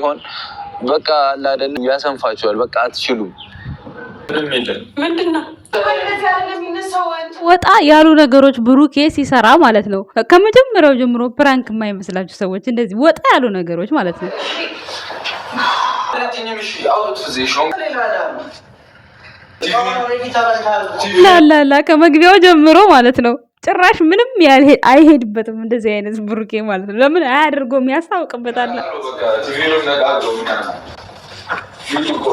ሳይሆን በቃ አለ አይደል ያሰንፋቸዋል። በቃ አትችሉም። ምንድነው ወጣ ያሉ ነገሮች ብሩኬ ሲሰራ ማለት ነው። ከመጀመሪያው ጀምሮ ፕራንክ የማይመስላችሁ ሰዎች እንደዚህ ወጣ ያሉ ነገሮች ማለት ነው። ላላላ ከመግቢያው ጀምሮ ማለት ነው። ጭራሽ ምንም አይሄድበትም እንደዚህ አይነት ብሩኬ ማለት ነው። ለምን አያደርገውም? ያሳውቅበታል።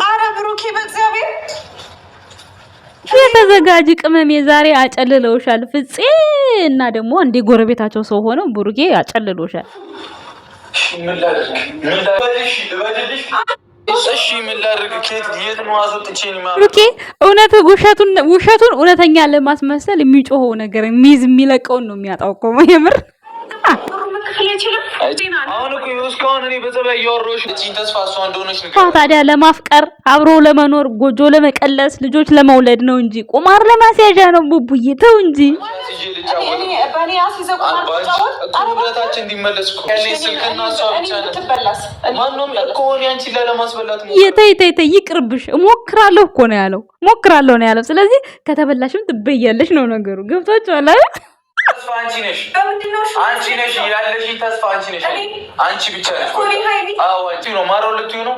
አረ ብሩኬ በእግዚአብሔር የተዘጋጅ ቅመም የዛሬ አጨልለውሻል ፍፄ እና ደግሞ እንደ ጎረቤታቸው ሰው ሆነው ብሩኬ አጨልለውሻል። ብሩኬ ውሸቱን እውነተኛ ለማስመሰል የሚጮኸው ነገር የሚለቀውን ነው የሚያጣው እኮ የምር ታዲያ ለማፍቀር አብሮ ለመኖር ጎጆ ለመቀለስ ልጆች ለመውለድ ነው እንጂ ቁማር ለማስያዣ ነው። ቡቡዬ ተው እንጂ ተይ ይቅርብሽ። እሞክራለሁ እኮ ነው ያለው። እሞክራለሁ ነው ያለው። ስለዚህ ከተበላሽም ትበያለሽ ነው ነገሩ። ገብቷችኋል አይደል? ተስፋ አንቺ ነሽ ያለሽ ተስፋ አንቺ ነሽ። አንቺ ብቻ ነሽ። አዎ አንቺ ነው ማሮልቱ ነው።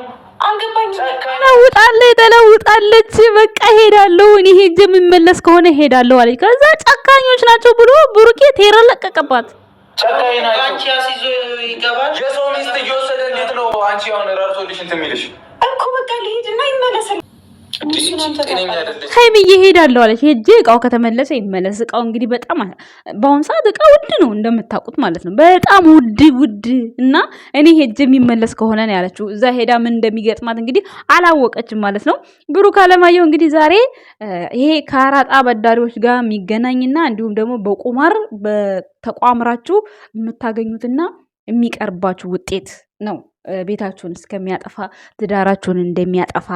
ተለውጣለች። በቃ ሄዳለሁ እኔ ሄጄ የምመለስ ከሆነ ሄዳለሁ አለች። ከዛ ጨካኞች ናቸው ብሎ ብሩኬ ቴራ ለቀቀባት። ጨካኝ ናቸው። አንቺ ያሲዞ ይገባል። የሰው ሚስት እየወሰደ እንዴት ነው አንቺ አሁን ራርቶልሽ እንትን የሚልሽ እኮ በቃ ልሂድና ይመለሳል። ሀይሚዬ ሄዳለሁ አለች። ሄጄ እቃው ከተመለሰ ይመለስ። እቃው እንግዲህ በጣም በአሁን ሰዓት እቃ ውድ ነው እንደምታውቁት ማለት ነው። በጣም ውድ እና እኔ ሄጄ የሚመለስ ከሆነ ነው ያለችው። እዛ ሄዳ ምን እንደሚገጥማት እንግዲህ አላወቀችም ማለት ነው። ብሩክ አለማየሁ እንግዲህ ዛሬ ይሄ ከአራጣ አበዳሪዎች ጋር የሚገናኝና እንዲሁም ደግሞ በቁማር ተቋምራችሁ የምታገኙትና የሚቀርባችሁ ውጤት ነው። ቤታችሁን እስከሚያጠፋ ትዳራችሁን እንደሚያጠፋ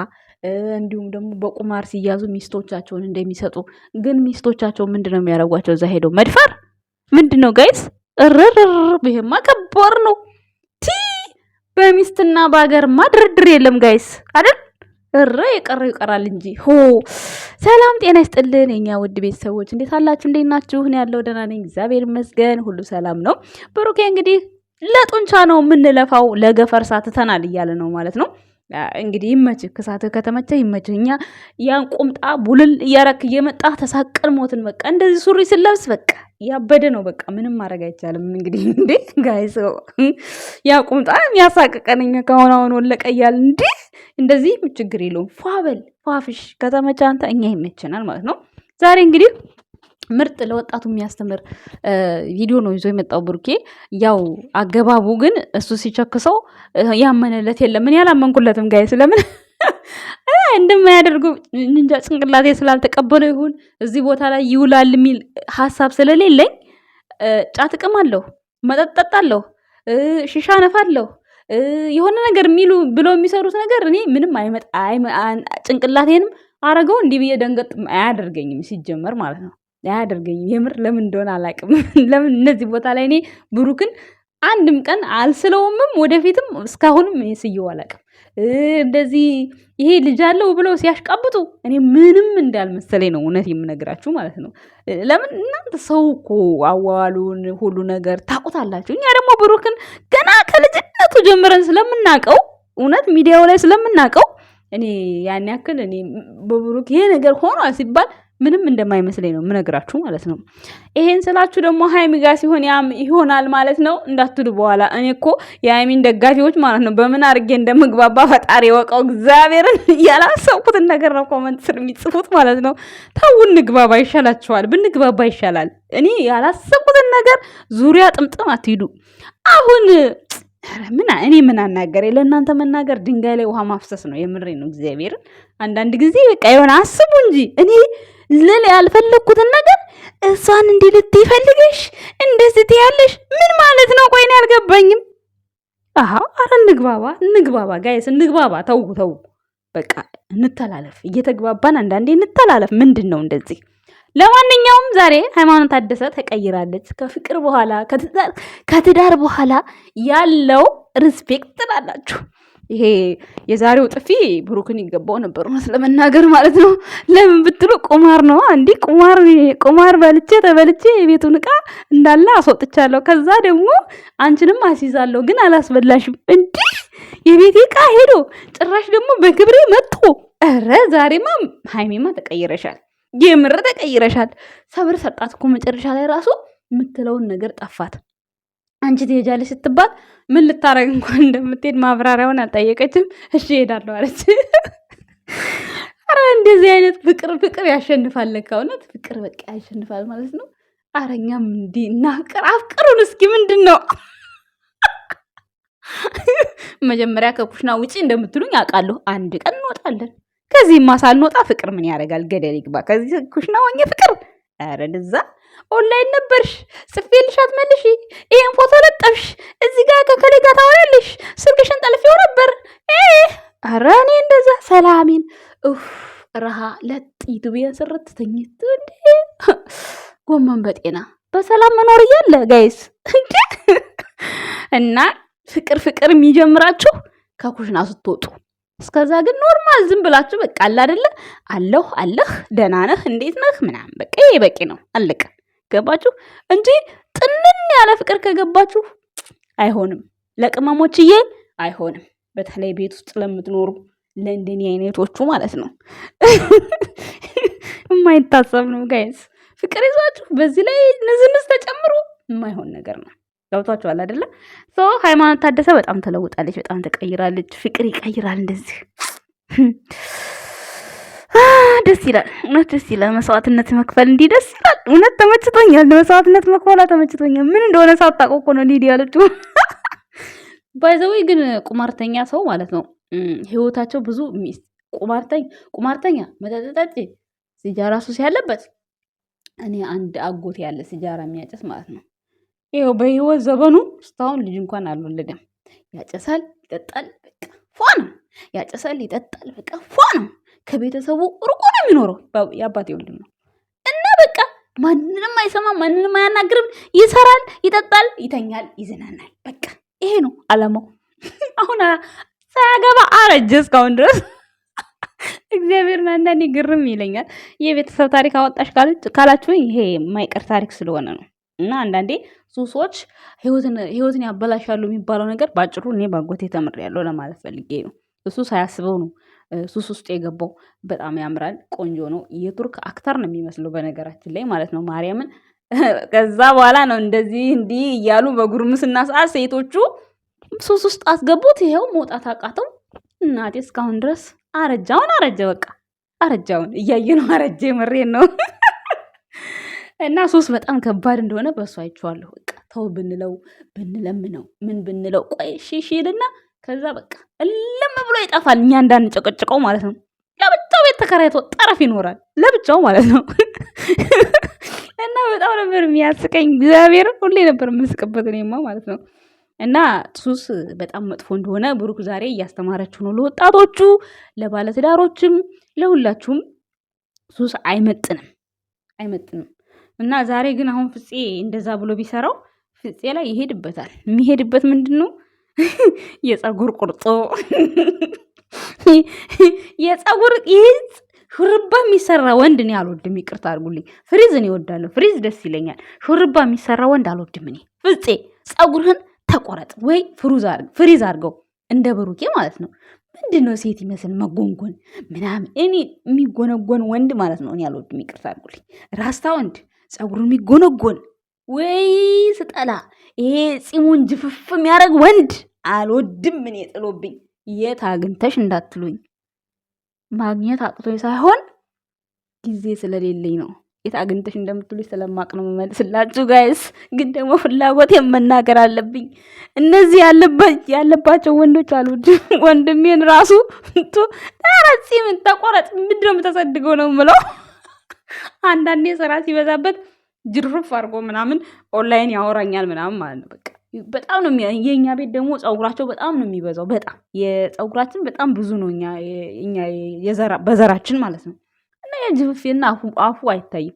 እንዲሁም ደግሞ በቁማር ሲያዙ ሚስቶቻቸውን እንደሚሰጡ ግን ሚስቶቻቸው ምንድነው የሚያደርጓቸው? እዛ ሄደው መድፈር ምንድነው ጋይስ? ይሄማ ከባድ ነው። በሚስትና በሀገርማ ድርድር የለም ጋይስ አይደል? የቀረው ይቀራል እንጂ ሰላም ጤና ይስጥልን የኛ ውድ ቤተሰቦች፣ እንዴት አላችሁ? እንዴት ናችሁ? እኔ ያለው ደህና ነኝ፣ እግዚአብሔር ይመስገን፣ ሁሉ ሰላም ነው። ብሩኬ እንግዲህ ለጡንቻ ነው የምንለፋው ለገፈርሳ ትተናል እያለ ነው ማለት ነው። እንግዲህ ይመችህ፣ ክሳትህ ከተመቸ ይመችህ። እኛ ያን ቁምጣ ቡልል እያረክ እየመጣህ ተሳቀል ሞትን። በቃ እንደዚህ ሱሪ ስለብስ በቃ ያበደ ነው። በቃ ምንም ማድረግ አይቻልም። እንግዲህ እንዴ ጋይስ ያ ቁምጣ የሚያሳቅቀን እኛ ከሆነ አሁን ወለቀ እያል እንዴ እንደዚህ ችግር የለውም። ፏበል ፏፍሽ ከተመቸ አንተ እኛ ይመቸናል ማለት ነው። ዛሬ እንግዲህ ምርጥ ለወጣቱ የሚያስተምር ቪዲዮ ነው ይዞ የመጣው ብሩኬ። ያው አገባቡ ግን እሱ ሲቸክሰው ያመነለት የለም። ምን ያላመንኩለትም ጋይስ ለምን እንደማያደርጉ እንጃ። ጭንቅላቴ ስላልተቀበለው ይሁን እዚህ ቦታ ላይ ይውላል የሚል ሀሳብ ስለሌለኝ ጫት እቅማለሁ፣ መጠጥ እጠጣለሁ፣ ሺሻ ነፋለሁ፣ የሆነ ነገር የሚሉ ብለው የሚሰሩት ነገር እኔ ምንም ጭንቅላቴንም አረገው እንዲህ ብዬ ደንገጥ አያደርገኝም ሲጀመር ማለት ነው። አያደርገኝም የምር ለምን እንደሆነ አላውቅም። ለምን እነዚህ ቦታ ላይ እኔ ብሩክን አንድም ቀን አልስለውምም፣ ወደፊትም እስካሁንም ስየው አላውቅም። እንደዚህ ይሄ ልጅ አለው ብለው ሲያሽቃብጡ እኔ ምንም እንዳልመሰለኝ ነው እውነት የምነግራችሁ ማለት ነው። ለምን እናንተ ሰው እኮ አዋዋሉን ሁሉ ነገር ታውቁታላችሁ። እኛ ደግሞ ብሩክን ገና ከልጅነቱ ጀምረን ስለምናውቀው እውነት ሚዲያው ላይ ስለምናውቀው እኔ ያን ያክል እኔ በብሩክ ይሄ ነገር ሆኗል ሲባል ምንም እንደማይመስለኝ ነው የምነግራችሁ ማለት ነው። ይሄን ስላችሁ ደግሞ ሃይሚ ጋር ሲሆን ያም ይሆናል ማለት ነው እንዳትሉ በኋላ። እኔ እኮ የሃይሚን ደጋፊዎች ማለት ነው በምን አድርጌ እንደምግባባ ፈጣሪ ወቀው እግዚአብሔርን ያላሰብኩትን ነገር ነው ኮመንት ስር የሚጽፉት ማለት ነው። ተው እንግባባ ይሻላችኋል፣ ብንግባባ ይሻላል። እኔ ያላሰብኩትን ነገር ዙሪያ ጥምጥም አትሂዱ። አሁን እኔ ምን አናገር ለእናንተ መናገር ድንጋይ ላይ ውሃ ማፍሰስ ነው። የምሬ ነው እግዚአብሔርን። አንዳንድ ጊዜ በቃ የሆነ አስቡ እንጂ እኔ ልል ያልፈለኩትን ነገር እሷን እንዲልት ይፈልገሽ እንደዚህ ትያለሽ ምን ማለት ነው? ቆይ እኔ አልገባኝም። አረ እንግባባ ጋይስ እንግባባ። ተው በቃ እንተላለፍ፣ እየተግባባን አንዳንዴ እንተላለፍ። ምንድን ነው እንደዚህ? ለማንኛውም ዛሬ ሃይማኖት ታደሰ ተቀይራለች። ከፍቅር በኋላ ከትዳር በኋላ ያለው ሪስፔክት ትላላችሁ። ይሄ የዛሬው ጥፊ ብሩክን ይገባው ነበር እውነት ለመናገር ማለት ነው። ለምን ብትሉ ቁማር ነው። አንዲ ቁማር በልቼ ተበልቼ የቤቱን ዕቃ እንዳለ አስወጥቻለሁ። ከዛ ደግሞ አንቺንም አስይዛለሁ ግን አላስበላሽም። እንዴ የቤቴ ዕቃ ሄዶ ጭራሽ ደግሞ በክብሬ መጥቶ ኧረ ዛሬማ ሃይሜማ ተቀይረሻል፣ የምር ተቀይረሻል። ሰብር ሰጣት እኮ መጨረሻ ላይ ራሱ የምትለውን ነገር ጠፋት። አንቺ ትሄጃለሽ ስትባል ምን ልታረግ እንኳን እንደምትሄድ ማብራሪያውን አልጠየቀችም። እሺ እሄዳለሁ አለች። አረ እንደዚህ አይነት ፍቅር ያሸንፋል። ለካ እውነት ፍቅር በቃ ያሸንፋል ማለት ነው። አረኛም እንዲህ እናፍቅር፣ አፍቅሩን እስኪ ምንድን ነው መጀመሪያ ከኩሽና ውጪ እንደምትሉኝ አውቃለሁ። አንድ ቀን እንወጣለን። ከዚህማ ሳልንወጣ ፍቅር ምን ያደርጋል? ገደል ይግባ። ከዚህ ኩሽና ሆኜ ፍቅር ኧረ እንደዛ ኦንላይን ነበርሽ፣ ጽፌልሽ አትመልሽ፣ ይሄን ፎቶ ለጠፍሽ፣ እዚህ ጋር ከከሌ ጋር ታወራለሽ፣ ስልክሽን ጠልፌው ነበር። ኧረ እኔ እንደዛ ሰላሜን ረሃ ለጥይቱ ቢያስረት ተኝት እንዴ ጎመን በጤና በሰላም መኖር እያለ ጋይስ እና ፍቅር የሚጀምራችሁ ከኩሽና ስትወጡ። እስከዛ ግን ኖርማል ዝም ብላችሁ በቃ አለ አይደለ አለህ ደህና ነህ እንዴት ነህ ምናምን በቃ ይሄ በቂ ነው። አለቀ። ገባችሁ እንጂ ጥንን ያለ ፍቅር ከገባችሁ አይሆንም። ለቅመሞችዬ አይሆንም። በተለይ ቤት ውስጥ ለምትኖሩ ለእንደኔ አይነቶቹ ማለት ነው። የማይታሰብ ነው ጋይስ። ፍቅር ይዟችሁ በዚህ ላይ ንዝንዝ ተጨምሮ የማይሆን ነገር ነው። ገብቷችኋል አይደለ? ሃይማኖት ታደሰ በጣም ተለውጣለች፣ በጣም ተቀይራለች። ፍቅር ይቀይራል እንደዚህ። ደስ ይላል፣ እውነት ደስ ይላል። መስዋዕትነት መክፈል እንዲህ ደስ ይላል። እውነት ተመችቶኛል። መስዋዕትነት መክፈሏ ተመችቶኛል። ምን እንደሆነ ሳታውቀው እኮ ነው ሊዲ ያለችው። ባይዘዌ ግን ቁማርተኛ ሰው ማለት ነው ህይወታቸው ብዙ ቁማርተኛ መጠጥ ጠጪ፣ ሲጃራ ሱስ ያለበት። እኔ አንድ አጎት ያለ ሲጃራ የሚያጨስ ማለት ነው። ይኸው በህይወት ዘመኑ እስካሁን ልጅ እንኳን አልወለደም። ያጨሳል፣ ይጠጣል፣ በቃ ፏ ነው። ያጨሳል፣ ይጠጣል፣ በቃ ፏ ነው። ከቤተሰቡ ርቆ ነው የሚኖረው። የአባቴ ወንድም ነው እና በቃ ማንንም አይሰማም፣ ማንንም አያናግርም። ይሰራል፣ ይጠጣል፣ ይተኛል፣ ይዝናናል። በቃ ይሄ ነው አላማው። አሁን ሳያገባ አረጀ እስካሁን ድረስ። እግዚአብሔርን አንዳንዴ ግርም ይለኛል። የቤተሰብ ታሪክ አወጣሽ ካላችሁ ይሄ የማይቀር ታሪክ ስለሆነ ነው። እና አንዳንዴ ሱሶች ህይወትን ያበላሻሉ የሚባለው ነገር ባጭሩ እኔ ባጎቴ ተምሬያለሁ ለማለት ፈልጌ ነው። እሱ ሳያስበው ነው ሱስ ውስጥ የገባው። በጣም ያምራል፣ ቆንጆ ነው። የቱርክ አክተር ነው የሚመስለው በነገራችን ላይ ማለት ነው ማርያምን። ከዛ በኋላ ነው እንደዚህ እንዲህ እያሉ በጉርምስና ሰዓት ሴቶቹ ሱስ ውስጥ አስገቡት። ይሄው መውጣት አቃተው። እናቴ እስካሁን ድረስ አረጃውን በቃ አረጃውን እያየ ነው። አረጀ የምሬን ነው። እና ሱስ በጣም ከባድ እንደሆነ በእሱ አይቼዋለሁ። በቃ ተው ብንለው ብንለምነው ምን ብንለው ቆይ ሺሺልና ከዛ በቃ እልም ብሎ ይጠፋል። እኛ እንዳንጨቀጭቀው ማለት ነው። ለብቻው ቤት ተከራይቶ ጠረፍ ይኖራል ለብቻው ማለት ነው። እና በጣም ነበር የሚያስቀኝ። እግዚአብሔር ሁሌ ነበር የምስቅበት እኔማ ማለት ነው። እና ሱስ በጣም መጥፎ እንደሆነ ብሩክ ዛሬ እያስተማረችው ነው ለወጣቶቹ፣ ለባለትዳሮችም፣ ለሁላችሁም። ሱስ አይመጥንም። እና ዛሬ ግን አሁን ፍፄ እንደዛ ብሎ ቢሰራው ፍፄ ላይ ይሄድበታል። የሚሄድበት ምንድን ነው? የፀጉር ቁርጦ የፀጉር ሹርባ የሚሰራ ወንድ እኔ አልወድም። ይቅርታ አድርጉልኝ። ፍሪዝ እኔ እወዳለሁ። ፍሪዝ ደስ ይለኛል። ሹርባ የሚሰራ ወንድ አልወድም እኔ። ፍፄ ፀጉርህን ተቆረጥ ወይ ፍሪዝ አድርገው እንደ ብሩኬ ማለት ነው። ምንድነው ሴት ይመስል መጎንጎን ምናምን። እኔ የሚጎነጎን ወንድ ማለት ነው እኔ አልወድም። ይቅርታ አድርጉልኝ። ራስታ ወንድ ፀጉሩን የሚጎነጎን ወይ ስጠላ ይሄ ፂሙን ጅፍፍ የሚያደርግ ወንድ አልወድም። እኔ ጥሎብኝ የት አግኝተሽ እንዳትሉኝ፣ ማግኘት አቅቶኝ ሳይሆን ጊዜ ስለሌለኝ ነው። የት አግኝተሽ እንደምትሉኝ ስለማቅ ነው የምመልስላችሁ ጋይስ። ግን ደግሞ ፍላጎት መናገር አለብኝ። እነዚህ ያለባቸው ወንዶች አልወድም። ወንድሜን ራሱ ታረጺ ምን ተቆረጥ ምንድን ነው የምተሰድገው ነው የምለው። አንዳንዴ ስራ ሲበዛበት ጅርፍ አድርጎ ምናምን ኦንላይን ያወራኛል ምናምን ማለት ነው። በቃ በጣም ነው የኛ ቤት ደግሞ ፀጉራቸው በጣም ነው የሚበዛው። በጣም የፀጉራችን በጣም ብዙ ነው እኛ በዘራችን ማለት ነው። እና የጅፍፌና አፉ አይታይም።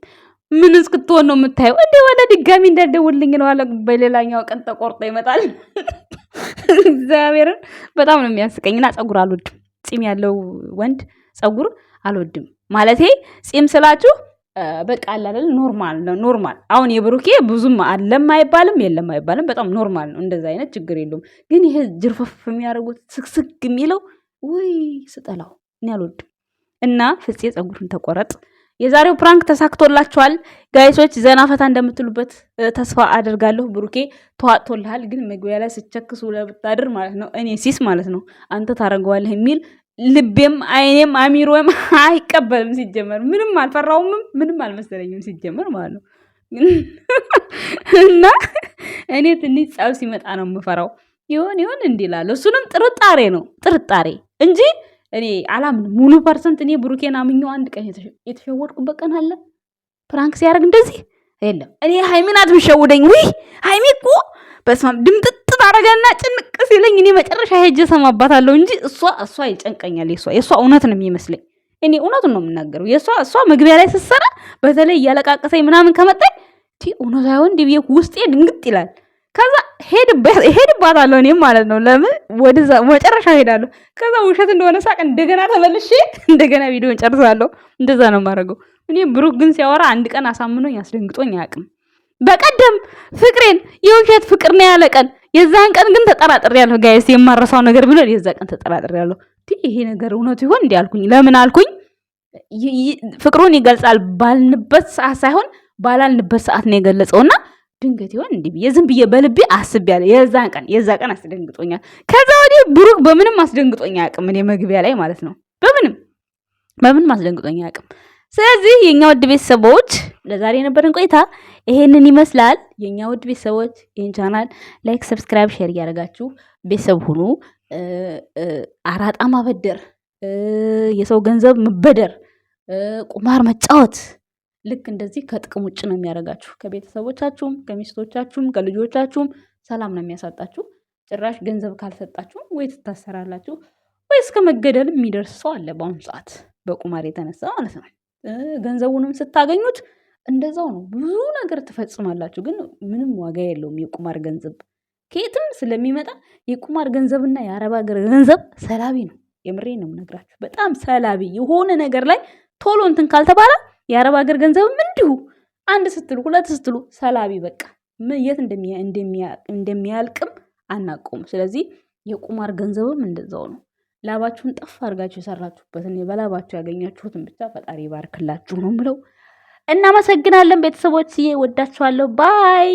ምን እስክትሆን ነው የምታየው? እንዴ ወደ ድጋሚ እንዳደውልኝ ነው አለ። በሌላኛው ቀን ተቆርጦ ይመጣል። እግዚአብሔርን በጣም ነው የሚያስቀኝና ጸጉር አልወድም። ጺም ያለው ወንድ ጸጉር አልወድም ማለቴ ጺም ስላችሁ በቃ አለ አይደል ኖርማል። አሁን የብሩኬ ብዙም አለም አይባልም የለም አይባልም በጣም ኖርማል ነው። እንደዛ አይነት ችግር የለውም። ግን ይሄ ጅርፈፍ የሚያደርጉት ስክስክ የሚለው ወይ ስጠላው እኔ አልወድም። እና ፍፄ ጸጉርን ተቆረጥ። የዛሬው ፕራንክ ተሳክቶላችኋል ጋይሶች፣ ዘና ፈታ እንደምትሉበት ተስፋ አደርጋለሁ። ብሩኬ ተዋጥቶልሃል። ግን መግቢያ ላይ ስቸክሱ ለብታድር ማለት ነው እኔ ሲስ ማለት ነው አንተ ታረገዋለህ የሚል ልቤም አይኔም አሚሮም አይቀበልም። ሲጀመር ምንም አልፈራውም፣ ምንም አልመሰለኝም ሲጀመር ማለት ነው። እና እኔ ትንሽ ጸብ ሲመጣ ነው የምፈራው። ይሆን እንዲላል እሱንም ጥርጣሬ እንጂ እኔ አላምንም። ሙሉ ፐርሰንት እኔ ብሩኬን አምኜው አንድ ቀን የተሸወድኩበት ቀን አለ። ፕራንክ ሲያደርግ እንደዚህ የለም። እኔ ሃይሚን አትምሸውደኝ። ውይ ሃይሚ እኮ በስማም ድምጥጥ ታረጋና ጭንቅ ሲለኝ እኔ መጨረሻ ሄጄ ሰማባታለሁ እንጂ እሷ ይጨንቀኛል። የእሷ እውነት ነው የሚመስለኝ። እኔ እውነቱን ነው የምናገረው። እሷ መግቢያ ላይ ስትሰራ በተለይ ምናምን ከመጣኝ እውነት አይሆን እንዲህ ብዬ ውስጤ ድንግጥ ይላል። ከዛ ሄድባታለሁ እኔም ማለት ነው። ለምን ወደዛ መጨረሻ ሄዳለሁ። ከዛ ውሸት እንደሆነ ሳቅ እንደገና ተመልሼ እንደገና ቪዲዮን ጨርሳለሁ። እንደዛ ነው የማደርገው። እኔ ብሩክ ግን ሲያወራ አንድ ቀን አሳምኖኝ አስደንግጦኝ አያውቅም። በቀደም ፍቅሬን የውሸት ፍቅር ነው ያለ ቀን፣ የዛን ቀን ግን ተጠራጥሬያለሁ ጋይስ። የማረሳው ነገር ቢኖር የዛ ቀን ተጠራጥሬያለሁ። ይሄ ነገር እውነቱ ይሆን እንዴ አልኩኝ። ለምን አልኩኝ? ፍቅሩን ይገልጻል ባልንበት ሰዓት ሳይሆን ባላልንበት ሰዓት ነው የገለጸውና ድንገት ይሆን እንዴ ብዬ ዝም ብዬ በልቤ አስቤያለሁ። የዛ ቀን አስደንግጦኛል። ከዛ ወዲህ ብሩክ በምንም አስደንግጦኛ አያውቅም። እኔ መግቢያ ላይ ማለት ነው በምንም አስደንግጦኛ አያውቅም። ስለዚህ የኛ ውድ ቤተሰቦች ለዛሬ የነበረን ቆይታ ይሄንን ይመስላል። የኛ ውድ ቤተሰቦች ይሄን ቻናል ላይክ፣ ሰብስክራይብ፣ ሼር እያደረጋችሁ ቤተሰብ ሁኑ። አራጣ ማበደር፣ የሰው ገንዘብ መበደር፣ ቁማር መጫወት ልክ እንደዚህ ከጥቅም ውጭ ነው የሚያደርጋችሁ። ከቤተሰቦቻችሁም፣ ከሚስቶቻችሁም፣ ከልጆቻችሁም ሰላም ነው የሚያሳጣችሁ። ጭራሽ ገንዘብ ካልሰጣችሁ ወይ ትታሰራላችሁ ወይ እስከ መገደል የሚደርስ ሰው አለ በአሁኑ ሰዓት በቁማር የተነሳ ማለት ነው። ገንዘቡንም ስታገኙት እንደዛው ነው። ብዙ ነገር ትፈጽማላችሁ፣ ግን ምንም ዋጋ የለውም። የቁማር ገንዘብ ከየትም ስለሚመጣ የቁማር ገንዘብና የአረብ ሀገር ገንዘብ ሰላቢ ነው። የምሬን ነው የምነግራችሁ። በጣም ሰላቢ የሆነ ነገር ላይ ቶሎ እንትን ካልተባለ የአረብ ሀገር ገንዘብም እንዲሁ አንድ ስትሉ ሁለት ስትሉ ሰላቢ በቃ የት እንደሚያልቅም አናውቀውም። ስለዚህ የቁማር ገንዘብም እንደዛው ነው። ላባችሁን ጠፍ አድርጋችሁ የሰራችሁበትን በላባችሁ ያገኛችሁትን ብቻ ፈጣሪ ባርክላችሁ ነው ምለው። እናመሰግናለን ቤተሰቦች፣ ወዳችኋለሁ። ባይ